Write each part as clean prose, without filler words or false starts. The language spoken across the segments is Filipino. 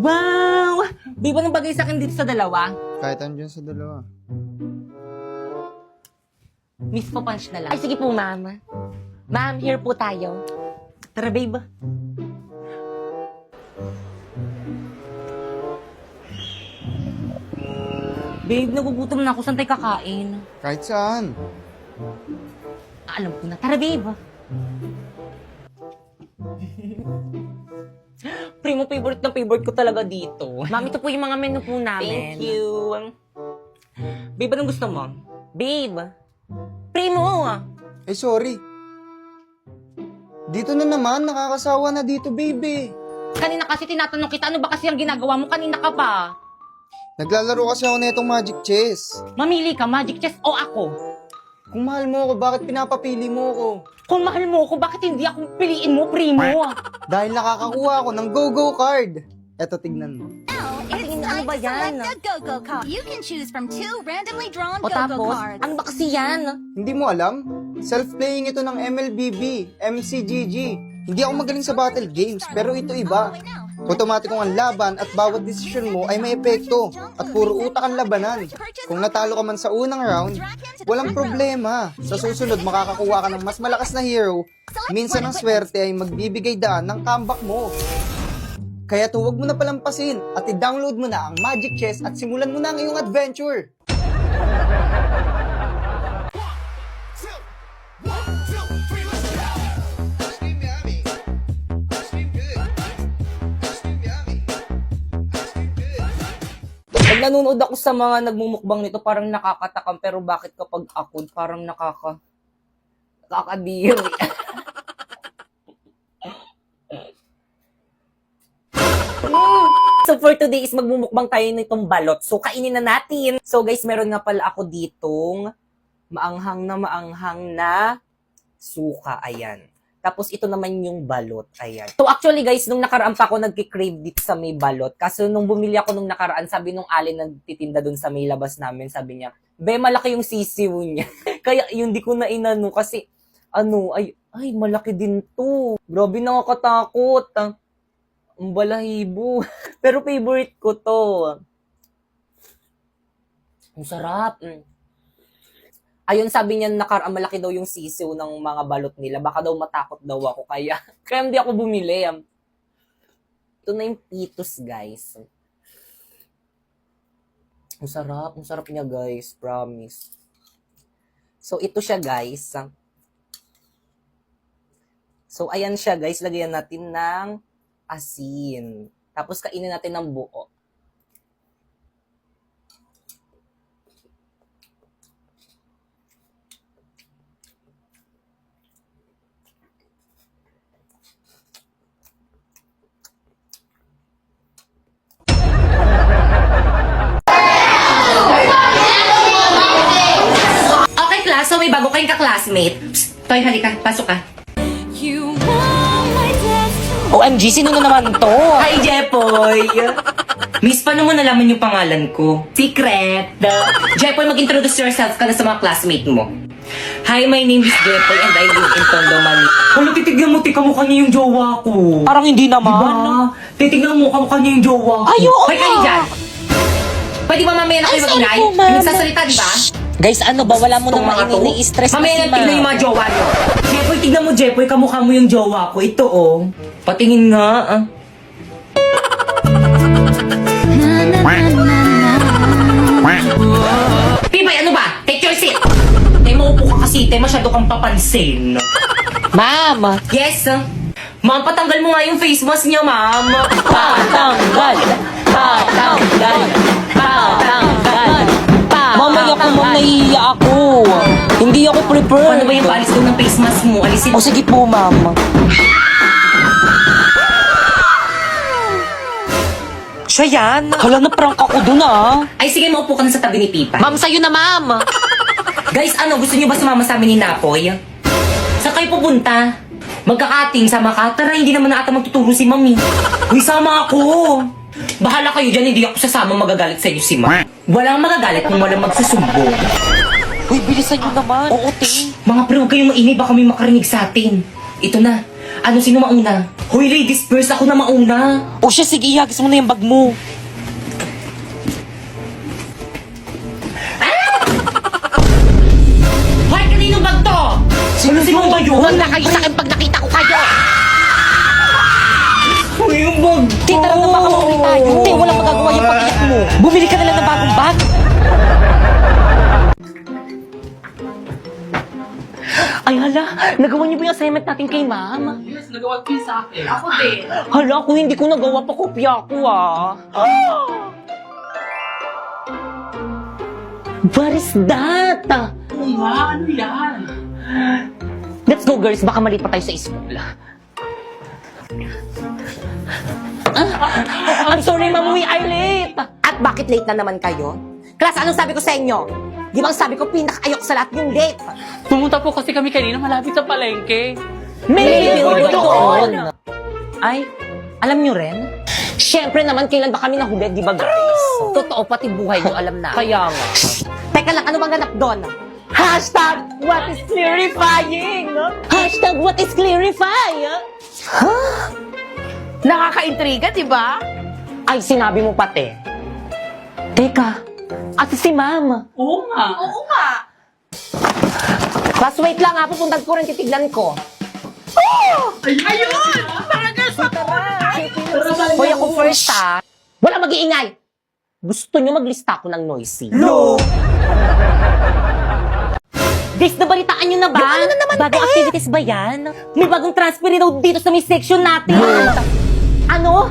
Wow! Babe, anong bagay sa akin dito sa dalawa? Kahit andyan sa dalawa. Miss po punch na lang. Ay, sige po, ma'am. Ma'am, here po tayo. Tara, babe. Babe, nagugutom na ako. Saan tayo kakain? Kahit saan. Alam ko na. Tara, babe. Primo, favorite na favorite ko talaga dito. Ma'am, ito po yung mga menu po namin. Thank you. Babe, anong gusto mo? Babe. Primo. Eh, sorry. Dito na naman, nakakasawa na dito, baby. Kanina kasi tinatanong kita, ano ba kasi ang ginagawa mo? Kanina ka pa. Naglalaro kasi ako na itong Magic Chess. Mamili ka, Magic Chess o ako? Kung mahal mo ako, bakit pinapapili mo ako? Kung mahal mo ako, bakit hindi ako piliin mo, Primo? Dahil nakakakuha ako ng Go-Go card. Eto, tignan mo. Tingin, ano Time ba to yan? select a go-go card. You can choose from 2 randomly drawn O go-go tapos, cards. ano ba kasi yan? Hindi mo alam? Self-playing ito ng MLBB, MCGG. Hindi ako magaling sa battle games, pero ito iba. Automatikong ang laban at bawat desisyon mo ay may epekto at puro utak ang labanan. Kung natalo ka man sa unang round, walang problema. Sa susunod, makakakuha ka ng mas malakas na hero. Minsan ang swerte ay magbibigay daan ng comeback mo. Kaya huwag mo na palampasin at i-download mo na ang Magic Chess at simulan mo na ang iyong adventure. Pag nanonood ako sa mga nagmumukbang nito, parang nakakatakam. Pero bakit kapag ako, parang nakakadiri. So for today is magmumukbang tayo nitong balot. So kainin na natin. So guys, meron nga pala ako ditong maanghang na suka. Ayan. Tapos ito naman yung balot. Ayan. So actually guys, nung nakaraan pa ako nagki-crave dito sa may balot. Kaso nung bumili ako nung nakaraan, sabi nung alin nagtitinda dun sa may labas namin, sabi niya, be, malaki yung sisiw niya. Kaya yun, di ko na inano kasi, ay, malaki din to. Grabe, nakakatakot. Ang balahibo. Pero favorite ko to. Ang sarap. Ayun, sabi niya nakaraan malaki daw yung sisiw ng mga balot nila. Baka daw matakot daw ako. Kaya hindi ako bumili. Ito na yung pitos, guys. Ang sarap niya, guys. Promise. So, ito siya, guys. So, ayan siya, guys. Lagyan natin ng asin. Tapos, kainin natin ng buo. Okay, class. So, may bago kayong ka-classmate. Psst, Toy, halika. Pasok ka. OMG, sino na naman to? Hi, Jepoy! Miss, paano mo nalaman yung pangalan ko? Secret! Jepoy, mag-introduce yourself ka na sa mga classmate mo. Hi, my name is Jepoy and I live in Tondo, Manila. Kung titignan mo, kamukha niya yung jowa ko. Parang hindi naman. Diba? Titignan mo, kamukha niya yung jowa ko. Ayoko! Hoy, kayo dyan! Pwede ba mamaya na kayo mag-inay? Nagsasalita, di ba? Guys, ano ba? Wala mo naman ini-stress Mamaya na tignan yung mga jowa nyo. Jepoy, tignan mo, Jepoy, kamukha mo yung jowa ko. Ito, oh. Patingin nga, ah. Pibay, ano ba? Take your seat. Tay, maupo ka kasi, tay, masyado kang papansin. Ma'am! Yes, ma'am, patanggal mo nga yung face mask niya, ma'am. Patanggal! Patanggal! Patanggal! Mamaya ko, ma'am, nahihiya ako. Hindi ako prepared. Ano ba yung paalis doon ng face mask mo? Alisin. O sige po, ma'am. Siya yan. Hala, na-prank ako dun, ah. Ay, sige, maupo ka na sa tabi ni Pipa. Ma'am, sa'yo na, ma'am! Guys, ano, gusto niyo ba sumama sa amin ni Napoy? Saan kayo pupunta? Magkakating, sama ka? Tara, hindi naman na ata magtuturo si Mami. Uy, sama ako. Bahala kayo dyan, hindi ako sasama, magagalit sa inyo si Ma. Walang magagalit kung walang magsusumbong. Uy, bilisan nyo naman. Oo, te. Mga pre, huwag kayong maingay, baka may makarinig sa atin. Ito na, Ano, sino mauna? Hoy, ladies first, ako na mauna. O siya, sige, ihagis mo na yung bag mo. Hoy, kaninong bag to? Sino ba yun? Huwag na kayo sa akin pag nakita ko kayo! Hoy, yung bag ko. Tita lang na baka mauli tayo. Hindi, walang magagawa yung pag-iyak mo. Bumili ka na lang ng bagong bag. Ay, hala. Nagawa niyo ba yung assignment natin kay ma'am? Yes, nagawa ko yun sa akin. Ako din. Hala, kung hindi ko nagawa pa, kopya ko What is that? Oo nga, ano yan? Let's go, girls. Baka mali pa tayo sa school. I'm sorry, ma'am. We are late. At bakit late na naman kayo? Class, anong sabi ko sa inyo? Di ba ang sabi ko, pinaka-ayok sa lahat yung late? Pumunta po kasi kami kanina malapit sa palengke. May billboard doon. Ay, alam nyo rin? Siyempre naman, kailan ba kami nahuli, di ba, guys? Totoo, pati buhay nyo alam na. Kaya nga. Teka lang, ano bang ganap doon? Hashtag, what is clarifying? Hashtag, what is clarifying? Nakaka-intriga, di ba? Ay, sinabi mo pati. Teka, ate si ma'am. Oo nga. Oo nga. Class, wait lang ha, pupuntan ko rin, titignan ko. Ayun! Talaga sa Hoy, ako first ha. Wala mag-iingay. Gusto nyo maglista ako ng noisy? No! Guys, nabalitaan nyo na ba? Yung ano na naman, Bagong activities ba yan? May bagong transfer daw dito sa may section natin. Ano?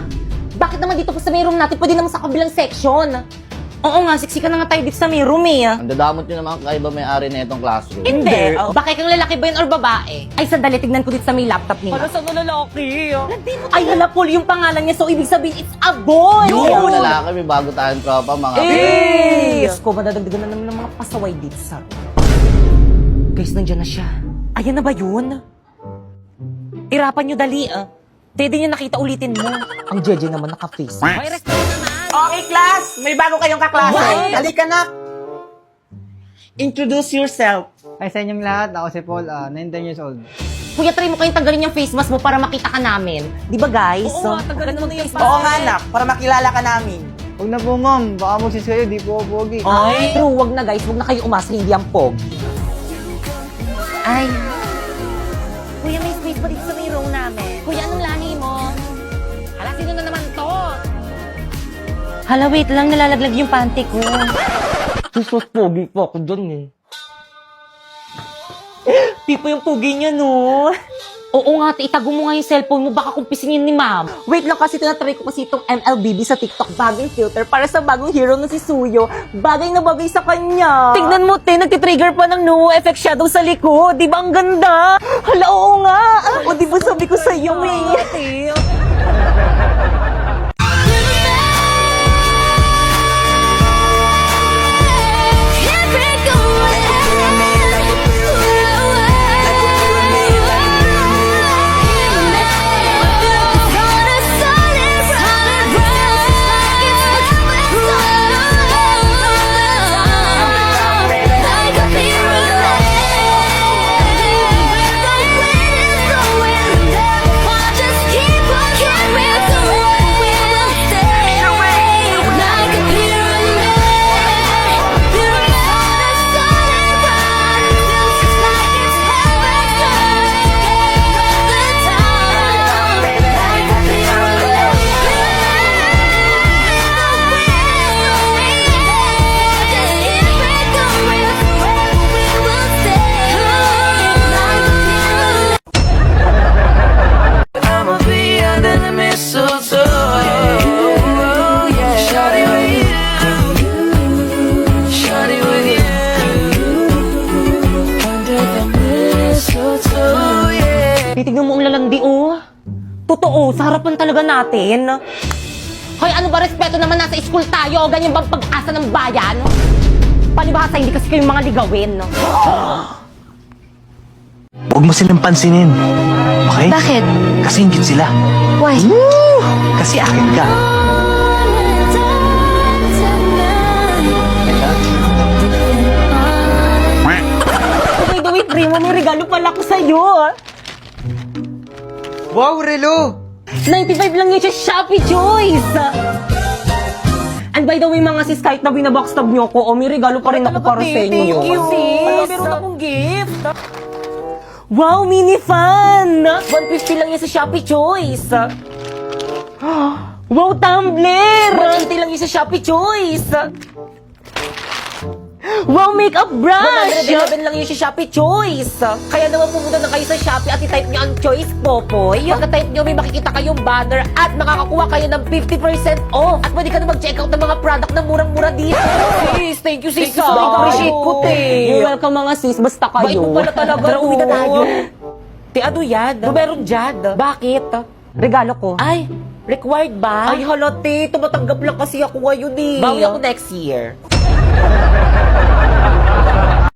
Bakit naman dito pa sa may room natin? Pwede naman sa kabilang section. Oo nga, siksikan na nga tayo dito sa may room eh. Ang dadamot nyo naman kaiba may-ari na itong classroom. Hindi. Baka kang lalaki ba yun or babae? Ay, sandali, tignan ko dito sa may laptop niya. Sa lalaki? Ay, hala, Paul, yung pangalan niya. So, ibig sabihin, it's a boy! Yung lalaki, may bago tayong tropa, mga Diyos ko, madadagdagan na naman ng mga pasaway dito sa room. Guys, nandiyan na siya. Ayan na ba yun? Irapan nyo dali, Pwede nyo nakita ulitin mo. Ang jeje naman naka-face. May respeto naman. Okay, class! May bago kayong kaklase. What? Halika na! Introduce yourself. Hi sa inyong lahat, ako si Paul, 19 years old. Kuya, try mo kayong tanggalin yung face mask mo para makita ka namin. Di ba, guys? Oo nga, tanggalin mo na yung Oo nga, anak. para makilala ka namin. Huwag na po ma'am, baka magsis kayo, di po ako pogi. Ay, true. Wag na, guys. Wag na kayo umasa. Hindi ang pogi. Ay. Kuya, may space pa dito sa may room namin. Kuya, anong lahi mo? Hala, sino na naman to? Hala, wait lang. Nalalaglag yung panty ko. Sus, pogi pa ako dun eh. Pipo yung pogi niya, no? Oo nga, itago mo nga yung cellphone mo. Baka kumpisin yun ni ma'am. Wait lang kasi tinatry ko kasi itong MLBB sa TikTok bagong filter para sa bagong hero na si Suyo. Bagay na bagay sa kanya. Tignan mo, te, nagtitrigger pa ng no effect shadow sa likod. Di ba ang ganda? Hala, oo nga. O di ba sabi ko sa iyo, eh. Titignan mo ang lalandi, oh. Totoo, sa harapan talaga natin. Hoy, ano ba respeto naman nasa school tayo? Ganyan bang pag-asa ng bayan? Palibhasa, hindi kasi kayong mga ligawin. Huwag mo silang pansinin. Okay? Bakit? Kasi ingit sila. Why? Kasi akin ka. By the way, Primo, may regalo pala ko sa'yo. Wow, relo! 95 lang yun sa Shopee Choice! And by the way, mga sis, kahit na binabackstab nyo ko, may regalo pa rin ako para sa inyo. Thank you, sis. Ala, meron akong gift. Wow, mini fan! 150 lang yan sa Shopee Choice. Wow, tumbler! 180 lang yan sa Shopee Choice. Wow, makeup brush! 111 lang yun sa Shopee Choice. Kaya naman pumunta na kayo sa Shopee at i-type nyo ang Choice Popoy. Pagka-type nyo, may makikita kayong banner at makakakuha kayo ng 50% off. At pwede ka na mag-check out ng mga product na murang-mura dito. Sis, thank you, sis. Appreciate ko, te. You're welcome, mga sis. Basta kayo. Bait mo pala talaga. Tara, uwi na tayo. Te, ano yan? Meron dyan. Bakit? Regalo ko. Ay, required ba? Ay, hala, te. Tumatanggap lang kasi ako ngayon eh. Bawi ako next year.